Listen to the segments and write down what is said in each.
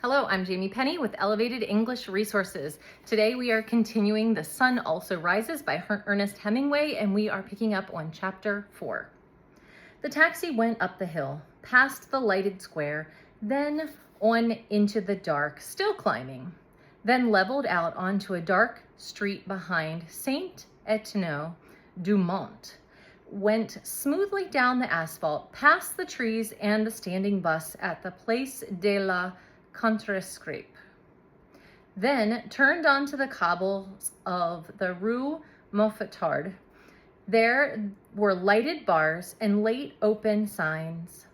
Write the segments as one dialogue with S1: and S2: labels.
S1: Hello, I'm Jamie Penny with Elevated English Resources. Today we are continuing The Sun Also Rises by Ernest Hemingway, and we are picking up on chapter 4. The taxi went up the hill, past the lighted square, then on into the dark, still climbing, then leveled out onto a dark street behind Saint-Etienne du Mont, went smoothly down the asphalt, past the trees and the standing bus at the Place de la Contrescripe, then turned onto the cobbles of the Rue Mouffetard. There were lighted bars and late open signs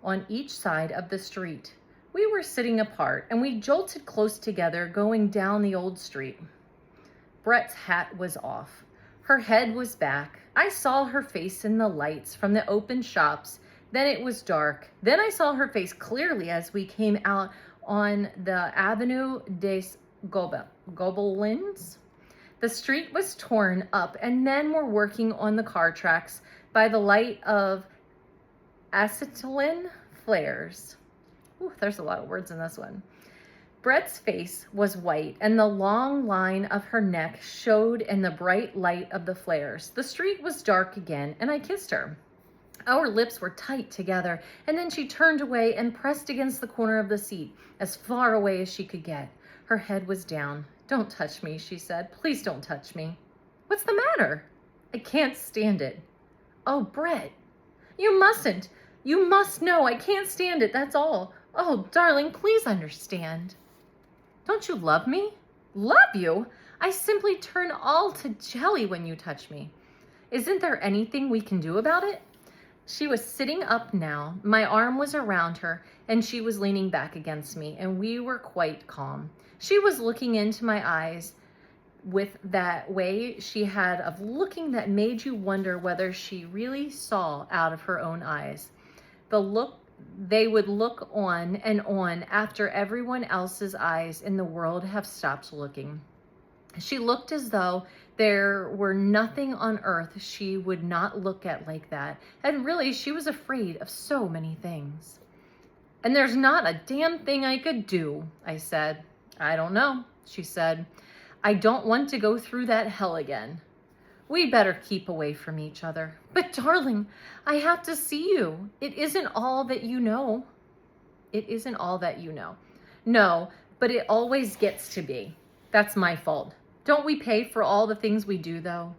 S1: on each side of the street. We were sitting apart, and we jolted close together going down the old street. Brett's hat was off. Her head was back. I saw her face in the lights from the open shops. Then it was dark. Then I saw her face clearly as we came out on the Avenue des Gobelins. The street was torn up, and men were working on the car tracks by the light of acetylene flares. Ooh, there's a lot of words in this one. Brett's face was white, and the long line of her neck showed in the bright light of the flares. The street was dark again, and I kissed her. Our lips were tight together, and then she turned away and pressed against the corner of the seat, as far away as she could get. Her head was down. "Don't touch me," she said. "Please don't touch me." "What's the matter?" "I can't stand it." "Oh, Brett, you mustn't. You must know I can't stand it, that's all. Oh, darling, please understand." "Don't you love me?" "Love you? I simply turn all to jelly when you touch me." "Isn't there anything we can do about it?" She was sitting up now. My arm was around her, and she was leaning back against me, and we were quite calm. She was looking into my eyes with that way she had of looking that made you wonder whether she really saw out of her own eyes. The look they would look on and on after everyone else's eyes in the world have stopped looking. She looked as though there were nothing on earth she would not look at like that. And really, she was afraid of so many things. "And there's not a damn thing I could do," I said. "I don't know," she said. "I don't want to go through that hell again. We'd better keep away from each other." "But darling, I have to see you. It isn't all that you know." "It isn't all that you know." "No, but it always gets to be. That's my fault. Don't we pay for all the things we do, though?"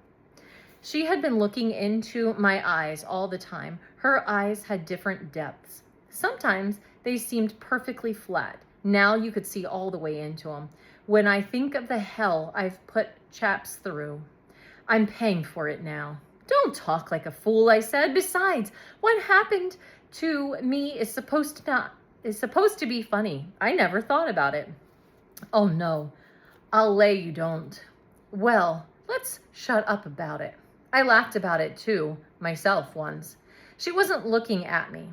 S1: She had been looking into my eyes all the time. Her eyes had different depths. Sometimes they seemed perfectly flat. Now you could see all the way into them. "When I think of the hell I've put chaps through, I'm paying for it now." "Don't talk like a fool," I said. "Besides, what happened to me is supposed to be funny. I never thought about it." "Oh, no. I'll lay you don't." "Well, let's shut up about it. I laughed about it too, myself once." She wasn't looking at me.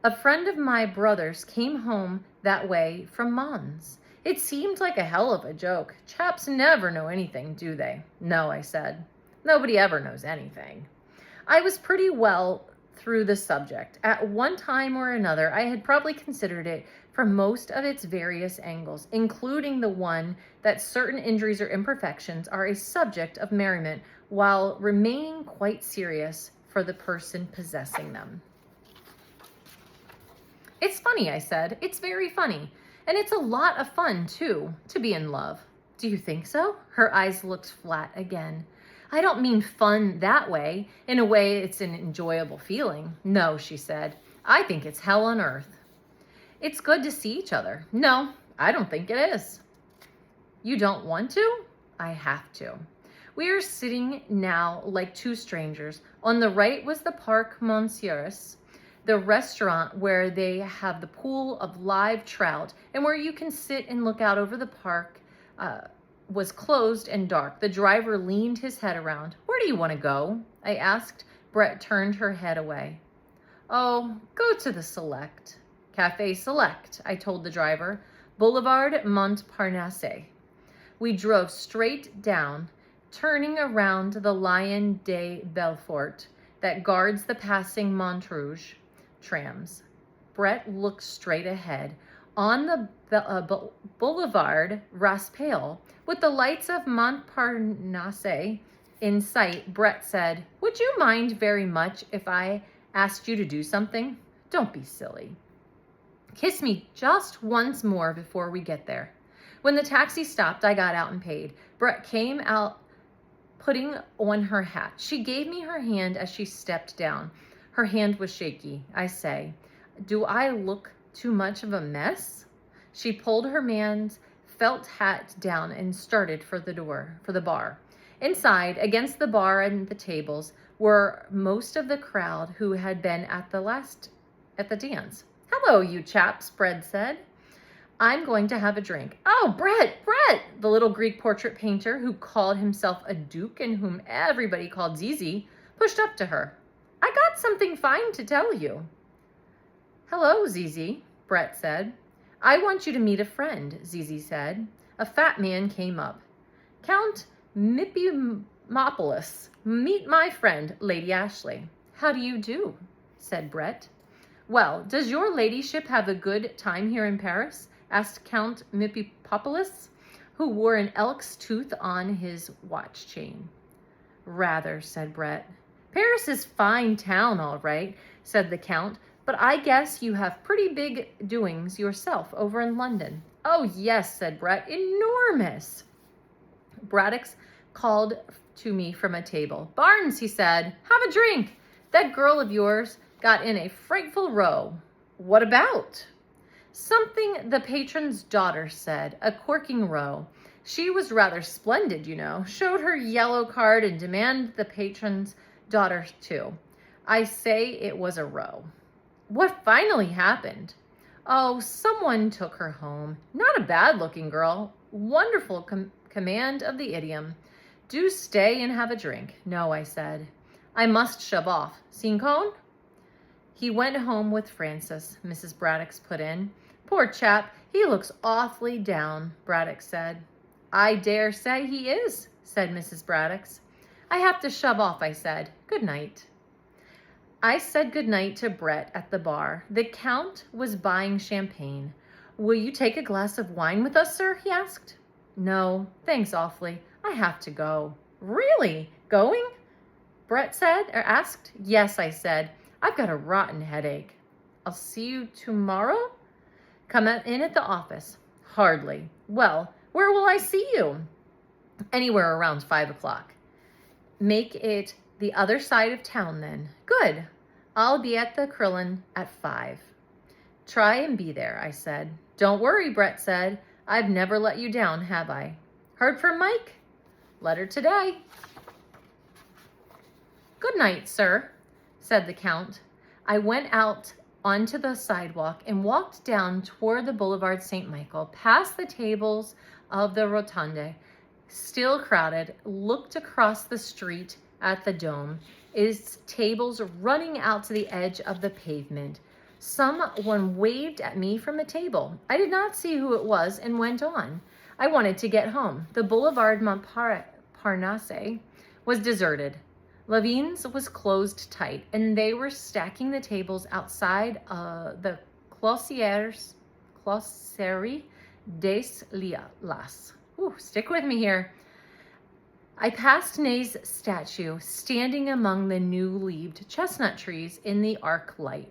S1: "A friend of my brother's came home that way from Mons. It seemed like a hell of a joke. Chaps never know anything, do they?" "No," I said. "Nobody ever knows anything." I was pretty well through the subject. At one time or another, I had probably considered it from most of its various angles, including the one that certain injuries or imperfections are a subject of merriment while remaining quite serious for the person possessing them. "It's funny," I said. "It's very funny. And it's a lot of fun, too, to be in love." "Do you think so?" Her eyes looked flat again. "I don't mean fun that way. In a way, it's an enjoyable feeling." "No," she said. "I think it's hell on earth." "It's good to see each other." "No, I don't think it is." "You don't want to?" "I have to." We are sitting now like two strangers. On the right was the Parc Monceris, the restaurant where they have the pool of live trout and where you can sit and look out over the park. Was closed and dark. The driver leaned his head around. "Where do you want to go?" I asked. Brett turned her head away. "Oh, go to the Select." "Café Select," I told the driver. "Boulevard Montparnasse." We drove straight down, turning around the Lion de Belfort that guards the passing Montrouge trams. Brett looked straight ahead. On the boulevard Raspail, with the lights of Montparnasse in sight, Brett said, "Would you mind very much if I asked you to do something? Don't be silly. Kiss me just once more before we get there." When the taxi stopped, I got out and paid. Brett came out putting on her hat. She gave me her hand as she stepped down. Her hand was shaky. I say, "Do I look too much of a mess?" She pulled her man's felt hat down and started for the bar. Inside, against the bar and the tables, were most of the crowd who had been at the dance. "Hello, you chaps," Brett said. "I'm going to have a drink." "Oh, Brett!" The little Greek portrait painter, who called himself a duke and whom everybody called Zizi, pushed up to her. "I got something fine to tell you." "Hello, Zizi," Brett said. "I want you to meet a friend," Zizi said. A fat man came up. "Count Mipimopoulos, meet my friend, Lady Ashley." "How do you do?" said Brett. "Well, does your ladyship have a good time here in Paris?" asked Count Mipimopoulos, who wore an elk's tooth on his watch chain. "Rather," said Brett. "Paris is fine town, all right," said the Count, "but I guess you have pretty big doings yourself over in London." "Oh, yes," said Brett, "enormous." Braddock called to me from a table. "Barnes," he said, "have a drink. That girl of yours got in a frightful row." "What about?" "Something the patron's daughter said. A corking row. She was rather splendid, you know. Showed her yellow card and demanded the patron's daughter too. I say it was a row." "What finally happened?" "Oh, someone took her home. Not a bad-looking girl. Wonderful command of the idiom. Do stay and have a drink." "No," I said. "I must shove off. Seen Cone?" "He went home with Francis," Mrs. Braddock put in. "Poor chap, he looks awfully down," Braddock said. "I dare say he is," said Mrs. Braddock. "I have to shove off," I said. "Good night." I said good night to Brett at the bar. The Count was buying champagne. "Will you take a glass of wine with us, sir?" he asked. "No, thanks awfully. I have to go." "Really? Going?" Brett asked. "Yes," I said. "I've got a rotten headache." "I'll see you tomorrow?" "Come in at the office." "Hardly." "Well, where will I see you?" "Anywhere around 5 o'clock. "Make it the other side of town then." "Good. I'll be at the Krillin at 5. "Try and be there," I said. "Don't worry," Brett said. "I've never let you down, have I?" "Heard from Mike?" "Letter today." "Good night, sir," said the Count. I went out onto the sidewalk and walked down toward the Boulevard St. Michael, past the tables of the Rotonde, still crowded, looked across the street at the Dome, its tables running out to the edge of the pavement. Someone waved at me from a table. I did not see who it was and went on. I wanted to get home. The Boulevard Montparnasse was deserted. Levine's was closed tight, and they were stacking the tables outside the Closerie des Lilas. Ooh, stick with me here. I passed Ney's statue, standing among the new-leaved chestnut trees in the arc light.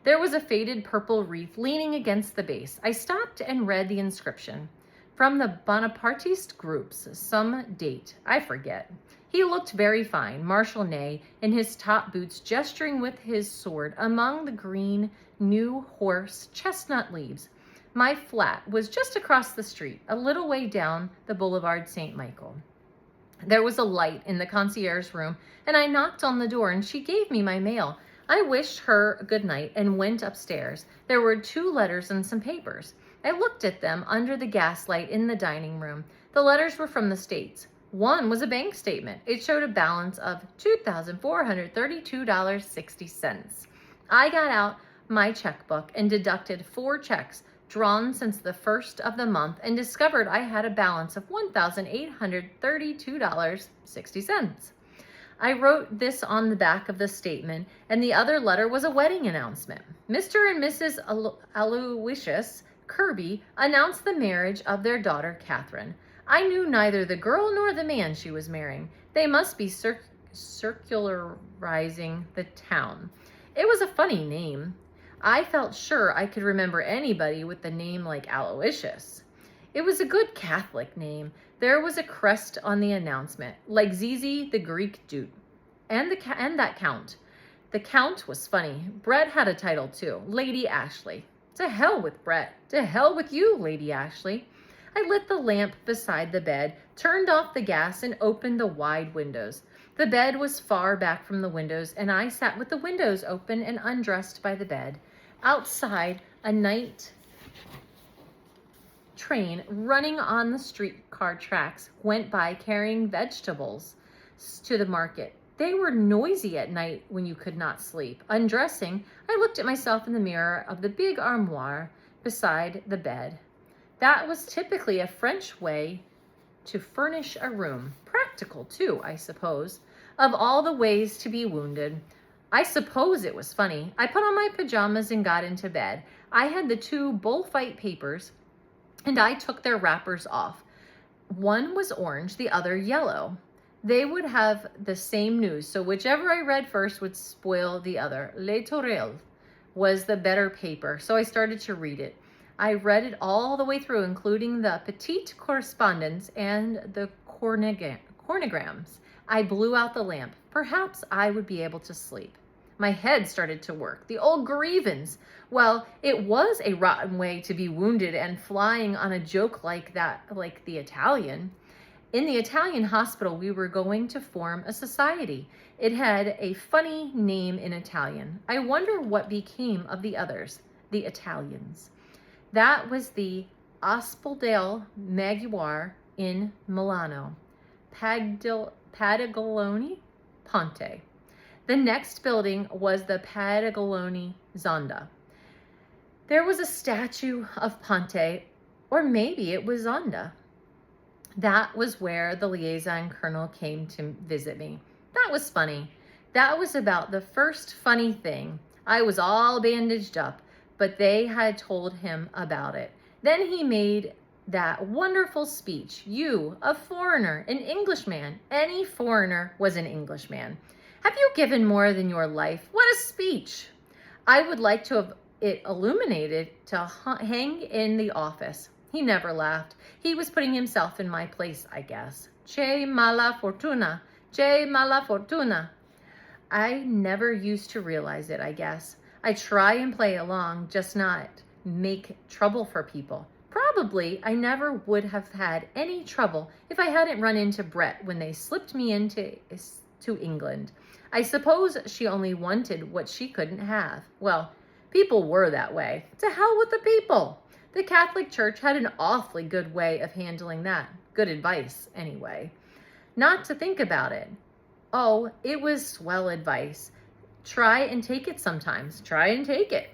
S1: There was a faded purple wreath leaning against the base. I stopped and read the inscription. From the Bonapartist groups, some date, I forget. He looked very fine, Marshal Ney, in his top boots, gesturing with his sword among the green, new horse chestnut leaves. My flat was just across the street, a little way down the Boulevard St. Michael. There was a light in the concierge's room, and I knocked on the door, and she gave me my mail. I wished her good night and went upstairs. There were 2 letters and some papers. I looked at them under the gaslight in the dining room. The letters were from the States. One was a bank statement. It showed a balance of $2,432.60. I got out my checkbook and deducted 4 checks drawn since the first of the month and discovered I had a balance of $1,832.60. I wrote this on the back of the statement, and the other letter was a wedding announcement. Mr. and Mrs. Aloysius Kirby announced the marriage of their daughter, Catherine. I knew neither the girl nor the man she was marrying. They must be circularizing the town. It was a funny name. I felt sure I could remember anybody with a name like Aloysius. It was a good Catholic name. There was a crest on the announcement, like Zizi, the Greek Duke, and that count. The count was funny. Brett had a title too, Lady Ashley. To hell with Brett. To hell with you, Lady Ashley. I lit the lamp beside the bed, turned off the gas, and opened the wide windows. The bed was far back from the windows, and I sat with the windows open and undressed by the bed. Outside, a night train running on the streetcar tracks went by carrying vegetables to the market. They were noisy at night when you could not sleep. Undressing, I looked at myself in the mirror of the big armoire beside the bed. That was typically a French way to furnish a room. Practical too, I suppose. Of all the ways to be wounded, I suppose it was funny. I put on my pajamas and got into bed. I had the 2 bullfight papers, and I took their wrappers off. One was orange, the other yellow. They would have the same news, so whichever I read first would spoil the other. Le Tourelle was the better paper, so I started to read it. I read it all the way through, including the petite correspondence and the cornograms. I blew out the lamp. Perhaps I would be able to sleep. My head started to work. The old grievance. Well, it was a rotten way to be wounded and flying on a joke like that, like the Italian. In the Italian hospital, we were going to form a society. It had a funny name in Italian. I wonder what became of the others, the Italians. That was the Ospedale Maggiore in Milano, Padiglione Ponte. The next building was the Padiglione Zonda. There was a statue of Ponte, or maybe it was Zonda. That was where the liaison colonel came to visit me. That was funny. That was about the first funny thing. I was all bandaged up, but they had told him about it. Then he made that wonderful speech. You, a foreigner, an Englishman. Any foreigner was an Englishman. Have you given more than your life? What a speech. I would like to have it illuminated to hang in the office. He never laughed. He was putting himself in my place, I guess. Che mala fortuna. Che mala fortuna. I never used to realize it, I guess. I try and play along, just not make trouble for people. Probably I never would have had any trouble if I hadn't run into Brett when they slipped me into England. I suppose she only wanted what she couldn't have. Well, people were that way. To hell with the people. The Catholic Church had an awfully good way of handling that. Good advice, anyway. Not to think about it. Oh, it was swell advice. Try and take it sometimes. Try and take it.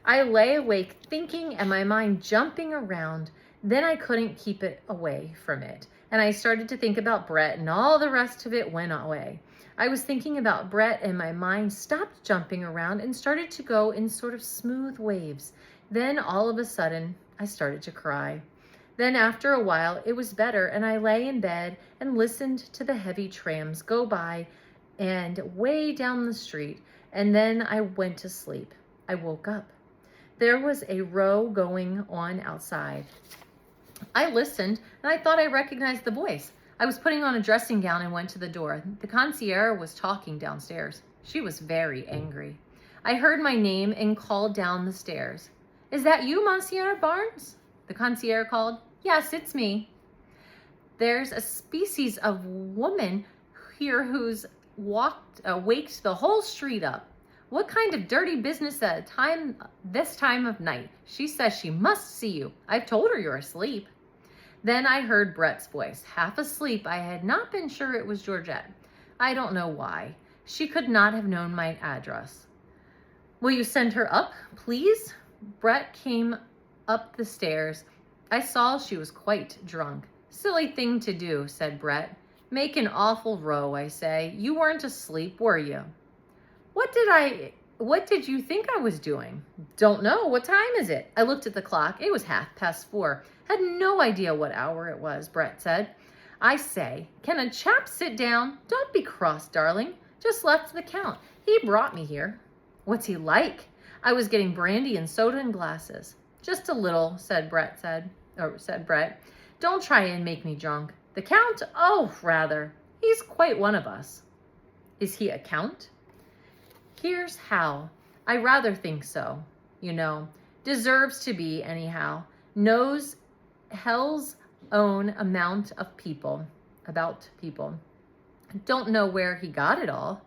S1: I lay awake thinking and my mind jumping around. Then I couldn't keep it away from it. And I started to think about Brett and all the rest of it went away. I was thinking about Brett and my mind stopped jumping around and started to go in sort of smooth waves. Then all of a sudden, I started to cry. Then after a while, it was better and I lay in bed and listened to the heavy trams go by and way down the street. And then I went to sleep. I woke up. There was a row going on outside. I listened and I thought I recognized the voice. I was putting on a dressing gown and went to the door. The concierge was talking downstairs. She was very angry. I heard my name and called down the stairs. Is that you, Monsieur Barnes? The concierge called. Yes, it's me. There's a species of woman here who's waked the whole street up. What kind of dirty business at this time of night? She says she must see you. I've told her you're asleep. Then I heard Brett's voice. Half asleep, I had not been sure it was Georgette. I don't know why. She could not have known my address. Will you send her up, please? Brett came up the stairs. I saw she was quite drunk. Silly thing to do, said Brett. Make an awful row, I say. You weren't asleep, were you? What did I What did you think I was doing? Don't know. What time is it? I looked at the clock. It was 4:30. Had no idea what hour it was, Brett said. I say, can a chap sit down? Don't be cross, darling. Just left the count. He brought me here. What's he like? I was getting brandy and soda in glasses. Just a little, said Brett. Don't try and make me drunk. The count? Oh, rather. He's quite one of us. Is he a count? Here's how. I rather think so. You know, deserves to be anyhow. Knows hell's own amount of about people. Don't know where he got it all.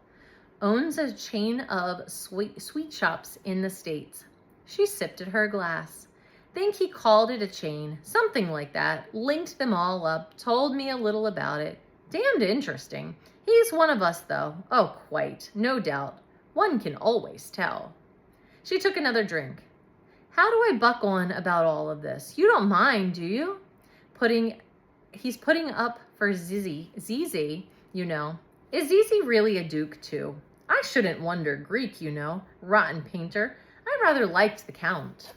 S1: Owns a chain of sweet shops in the States. She sipped at her glass. Think he called it a chain, something like that. Linked them all up, told me a little about it. Damned interesting. He's one of us, though. Oh, quite, no doubt. One can always tell. She took another drink. How do I buck on about all of this? You don't mind, do you? He's putting up for Zizi, you know. Is Zizi really a duke, too? I shouldn't wonder. Greek, you know. Rotten painter. I rather liked the Count.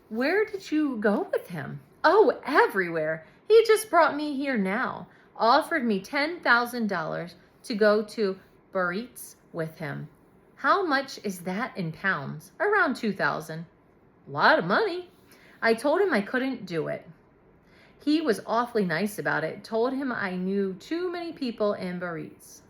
S1: Where did you go with him? Oh, everywhere. He just brought me here now. Offered me $10,000 to go to Biarritz with him. How much is that in pounds? Around 2,000. A lot of money. I told him I couldn't do it. He was awfully nice about it. Told him I knew too many people in Biarritz.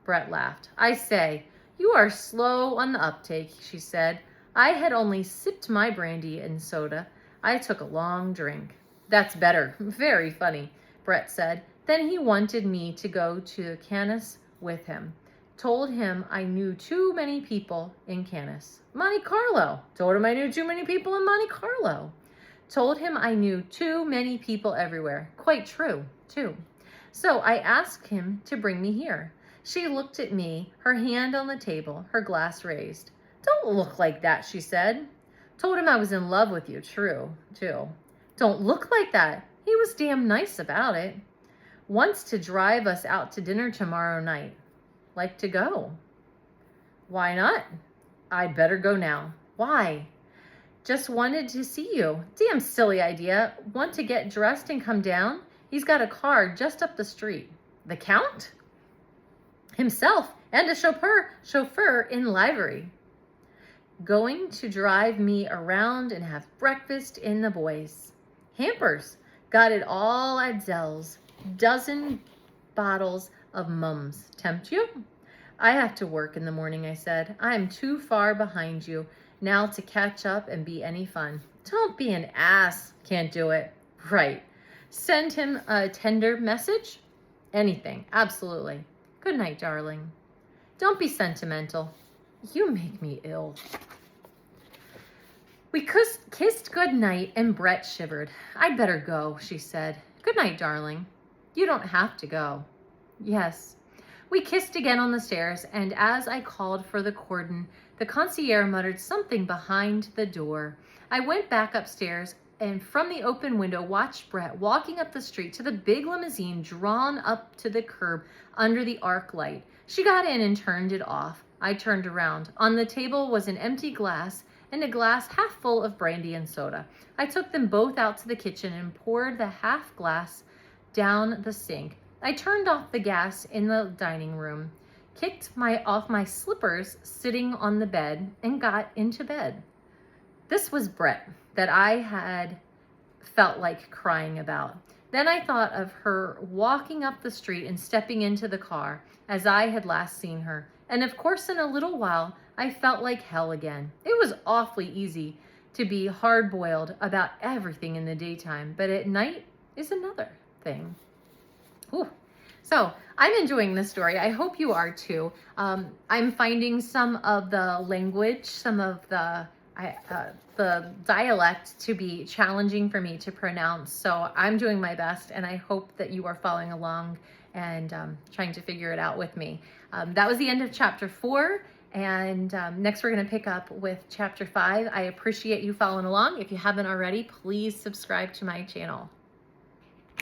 S1: Brett laughed. I say, you are slow on the uptake, she said. I had only sipped my brandy and soda. I took a long drink. That's better. Very funny, Brett said. Then he wanted me to go to Cannes with him. Told him I knew too many people in Cannes. Monte Carlo. Told him I knew too many people in Monte Carlo. Told him I knew too many people everywhere. Quite true, too. So I asked him to bring me here. She looked at me, her hand on the table, her glass raised. Don't look like that, she said. Told him I was in love with you, true, too. Don't look like that. He was damn nice about it. Wants to drive us out to dinner tomorrow night. Like to go. Why not? I'd better go now. Why? Just wanted to see you. Damn silly idea. Want to get dressed and come down? He's got a car just up the street. The Count? Himself and a chauffeur in livery. Going to drive me around and have breakfast in the boys. Hampers. Got it all at Zell's. Dozen bottles of mums. Tempt you? I have to work in the morning, I said. I'm too far behind you now to catch up and be any fun. Don't be an ass. Can't do it. Right. Send him a tender message? Anything. Absolutely. Good night, darling. Don't be sentimental. You make me ill. We kissed good night and Brett shivered. I'd better go, she said. Good night, darling. You don't have to go. Yes. We kissed again on the stairs, and as I called for the cordon, the concierge muttered something behind the door. I went back upstairs and from the open window watched Brett walking up the street to the big limousine drawn up to the curb under the arc light. She got in and turned it off. I turned around. On the table was an empty glass and a glass half full of brandy and soda. I took them both out to the kitchen and poured the half glass down the sink. I turned off the gas in the dining room, kicked off my slippers sitting on the bed, and got into bed. This was Brett that I had felt like crying about. Then I thought of her walking up the street and stepping into the car as I had last seen her. And of course, in a little while, I felt like hell again. It was awfully easy to be hard-boiled about everything in the daytime, but at night is another thing. Ooh. So I'm enjoying this story. I hope you are too. I'm finding some of the language, some of the dialect to be challenging for me to pronounce. So I'm doing my best, and I hope that you are following along and trying to figure it out with me. That was the end of chapter 4. And next we're going to pick up with chapter 5. I appreciate you following along. If you haven't already, please subscribe to my channel.